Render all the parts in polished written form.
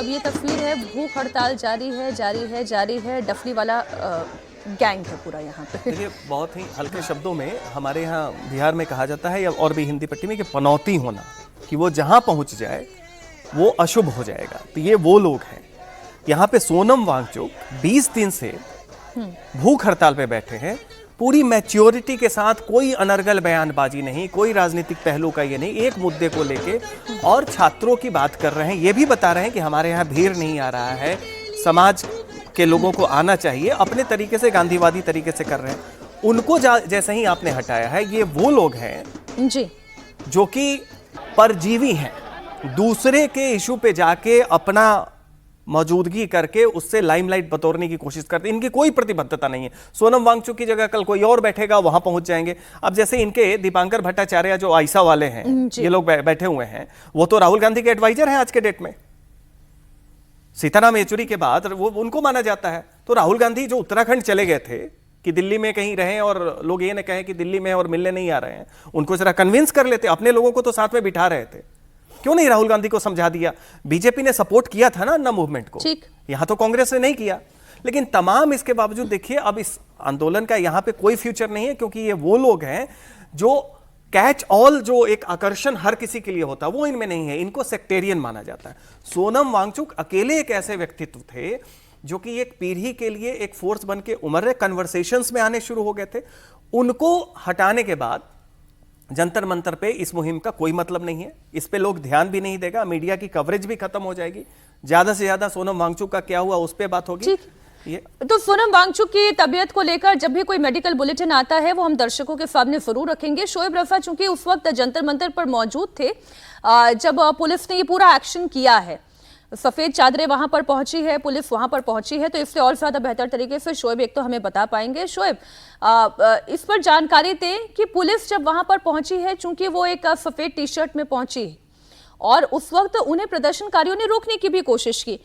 अब ये तस्वीर है, भूख हड़ताल जारी है, डफली वाला गैंग है पूरा यहाँ पे। देखिए, बहुत ही हल्के शब्दों में हमारे यहाँ बिहार में कहा जाता है, या और भी हिंदी पट्टी में, कि पनौती होना, कि वो जहाँ पहुँच जाए वो अशुभ हो जाएगा। तो ये वो लोग हैं। यहाँ पे सोनम वांगचुक 20 दिन से भूख हड़ताल पे बैठे हैं, पूरी मैच्योरिटी के साथ, कोई अनर्गल बयानबाजी नहीं, कोई राजनीतिक पहलू का ये नहीं, एक मुद्दे को लेके और छात्रों की बात कर रहे हैं। ये भी बता रहे हैं कि हमारे यहाँ भीड़ नहीं आ रहा है, समाज के लोगों को आना चाहिए, अपने तरीके से, गांधीवादी तरीके से कर रहे हैं। उनको जैसे ही आपने हटाया है, ये वो लोग हैं जी जो कि परजीवी हैं, दूसरे के इशू पे जाके अपना मौजूदगी करके उससे लाइमलाइट बटोरने की कोशिश करते हैं। इनकी कोई प्रतिबद्धता नहीं है। सोनम वांगचुक की जगह कल कोई और बैठेगा, वहां पहुंच जाएंगे। अब जैसे इनके दीपांकर भट्टाचार्य जो आईसा वाले हैं, ये लोग बैठे हुए हैं, वो तो राहुल गांधी के एडवाइजर हैं आज के डेट में। सीताराम येचुरी के बाद वो उनको माना जाता है। तो राहुल गांधी जो उत्तराखंड चले गए थे कि दिल्ली में कहीं रहें, और लोग ये न कहें कि दिल्ली में और मिलने नहीं आ रहे हैं, उनको जरा कन्विंस कर लेते। अपने लोगों को तो साथ में बिठा रहे थे, क्यों नहीं राहुल गांधी को समझा दिया? बीजेपी ने सपोर्ट किया था ना अन्ना मूवमेंट को, यहां तो कांग्रेस ने नहीं किया। लेकिन तमाम इसके बावजूद देखिए, अब इस आंदोलन का यहां पे कोई फ्यूचर नहीं है, क्योंकि ये वो लोग हैं जो कैच ऑल, जो एक आकर्षण हर किसी के लिए होता है, वो इनमें नहीं है। इनको सेक्टेरियन माना जाता है। सोनम वांगचुक अकेले एक ऐसे व्यक्तित्व थे जो कि एक पीढ़ी के लिए एक फोर्स बन के उमर रहे, कन्वर्सेशंस में आने शुरू हो गए थे। उनको हटाने के बाद जंतर मंतर पे इस मुहिम का कोई मतलब नहीं है। इस पे लोग ध्यान भी नहीं देगा, मीडिया की कवरेज भी खत्म हो जाएगी। ज्यादा से ज्यादा सोनम वांगचुक का क्या हुआ उस पे बात होगी। ये तो सोनम वांगचुक की तबीयत को लेकर जब भी कोई मेडिकल बुलेटिन आता है वो हम दर्शकों के सामने जरूर रखेंगे। शोएब रफा चूंकि उस वक्त जंतर मंतर पर मौजूद थे जब पुलिस ने ये पूरा एक्शन किया है, सफेद चादरें वहां पर पहुंची है, पुलिस वहां पर पहुंची है, तो इससे और ज्यादा बेहतर तरीके से शोएब एक तो हमें बता पाएंगे। शोएब, इस पर जानकारी दें कि पुलिस जब वहां पर पहुंची है, चूंकि वो एक सफेद टी शर्ट में पहुंची है और उस वक्त उन्हें प्रदर्शनकारियों ने रोकने की भी कोशिश की,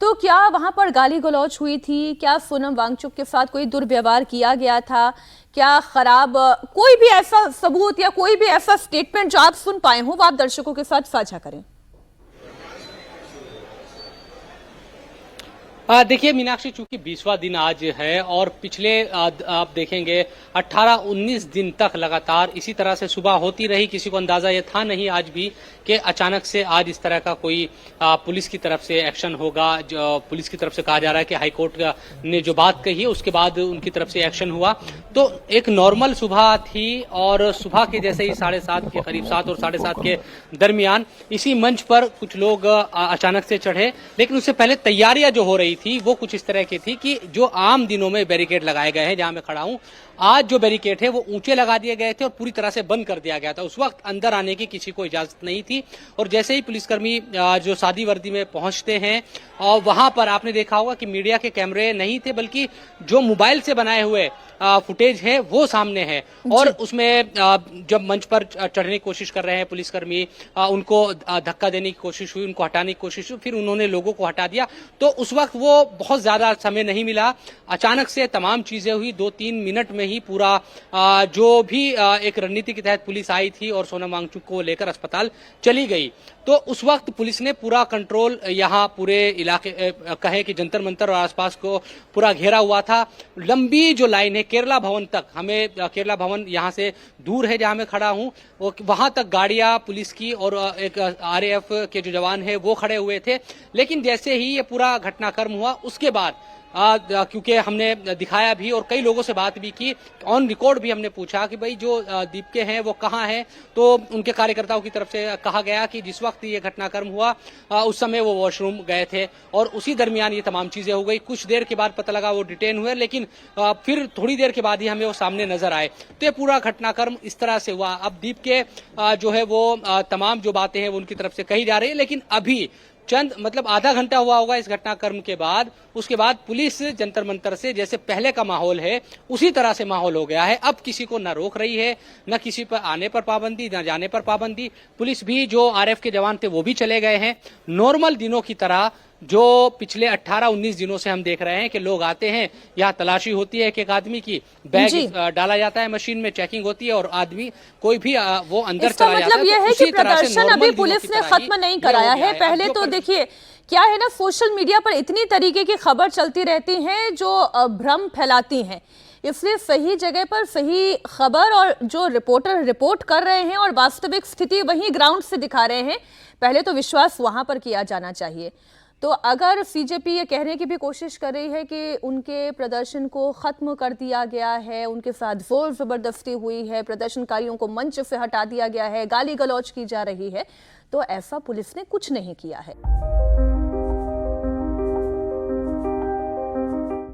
तो क्या वहां पर गाली गलौज हुई थी? क्या सोनम वांगचुक के साथ कोई दुर्व्यवहार किया गया था? क्या खराब कोई भी ऐसा सबूत या कोई भी ऐसा स्टेटमेंट जो आप सुन पाए हो वो आप दर्शकों के साथ साझा करें। देखिए मीनाक्षी, चूंकि 20वां दिन आज है और पिछले आप देखेंगे 18-19 दिन तक लगातार इसी तरह से सुबह होती रही। किसी को अंदाजा ये था नहीं आज भी कि अचानक से आज इस तरह का कोई पुलिस की तरफ से एक्शन होगा। पुलिस की तरफ से कहा जा रहा है कि हाईकोर्ट ने जो बात कही है उसके बाद उनकी तरफ से एक्शन हुआ। तो एक नॉर्मल सुबह थी और सुबह के जैसे ही 7:30 के करीब, 7 और 7:30 के दरमियान इसी मंच पर कुछ लोग अचानक से चढ़े। लेकिन उससे पहले तैयारियां जो हो रही थी वो कुछ इस तरह की थी कि जो आम दिनों में बैरिकेड लगाए गए हैं, जहां मैं खड़ा हूं, आज जो बैरिकेड है वो ऊंचे लगा दिए गए थे और पूरी तरह से बंद कर दिया गया था। उस वक्त अंदर आने की किसी को इजाजत नहीं थी। और जैसे ही पुलिसकर्मी जो सादी वर्दी में पहुंचते हैं और वहां पर आपने देखा होगा कि मीडिया के कैमरे नहीं थे, बल्कि जो मोबाइल से बनाए हुए फुटेज है वो सामने है। और उसमें जब मंच पर चढ़ने की कोशिश कर रहे हैं पुलिसकर्मी, उनको धक्का देने की कोशिश हुई, उनको हटाने की कोशिश हुई, फिर उन्होंने लोगों को हटा दिया। तो उस वक्त वो बहुत ज्यादा समय नहीं मिला, अचानक से तमाम चीजें हुई। 2-3 मिनट में ही पूरा जो भी एक रणनीति के तहत पुलिस आई थी और सोनम वांगचुक को लेकर अस्पताल चली गई। तो उस वक्त पुलिस ने पूरा कंट्रोल यहाँ पूरे इलाके कहे कि जंतर मंतर और आसपास को पूरा घेरा हुआ था। लंबी जो लाइन है केरला भवन तक, हमें केरला भवन यहाँ से दूर है जहाँ मैं खड़ा हूँ, वहां तक गाड़ियां पुलिस की और एक आरएएफ के जो जवान है वो खड़े हुए थे। लेकिन जैसे ही ये पूरा घटनाक्रम हुआ उसके बाद क्योंकि हमने दिखाया भी और कई लोगों से बात भी की, ऑन रिकॉर्ड भी हमने पूछा कि भाई जो दीपके हैं वो कहाँ हैं, तो उनके कार्यकर्ताओं की तरफ से कहा गया कि जिस वक्त ये घटनाक्रम हुआ उस समय वो वॉशरूम गए थे और उसी दरमियान ये तमाम चीजें हो गई। कुछ देर के बाद पता लगा वो डिटेन हुए, लेकिन फिर थोड़ी देर के बाद ही हमें वो सामने नजर आए। तो ये पूरा घटनाक्रम इस तरह से हुआ। अब दीपके जो है वो तमाम जो बातें हैं वो उनकी तरफ से कही जा रही है, लेकिन अभी चंद आधा घंटा हुआ होगा इस घटनाक्रम के बाद, उसके बाद पुलिस जंतर मंतर से जैसे पहले का माहौल है उसी तरह से माहौल हो गया है। अब किसी को न रोक रही है, न किसी पर आने पर पाबंदी, न जाने पर पाबंदी। पुलिस भी जो आरएफ के जवान थे वो भी चले गए हैं। नॉर्मल दिनों की तरह जो पिछले 18-19 दिनों से हम देख रहे हैं कि लोग आते हैं, यहाँ तलाशी होती है एक आदमी की, बैग डाला जाता है मशीन में, चेकिंग होती है और आदमी कोई भी वो अंदर चला जाता है। मतलब यह है कि प्रदर्शन अभी पुलिस ने खत्म नहीं कराया है। पहले तो देखिए क्या है ना, सोशल मीडिया पर इतनी तरीके की खबर चलती रहती हैं जो भ्रम फैलाती हैं, इसलिए सही जगह पर सही खबर और जो रिपोर्टर रिपोर्ट कर रहे हैं और वास्तविक स्थिति वहीं ग्राउंड से दिखा रहे हैं, पहले तो विश्वास वहां पर किया जाना चाहिए। तो अगर सीजेपी ये कहने की भी कोशिश कर रही है कि उनके प्रदर्शन को खत्म कर दिया गया है, उनके साथ जोर जबरदस्ती हुई है, प्रदर्शनकारियों को मंच से हटा दिया गया है, गाली गलौज की जा रही है, तो ऐसा पुलिस ने कुछ नहीं किया है।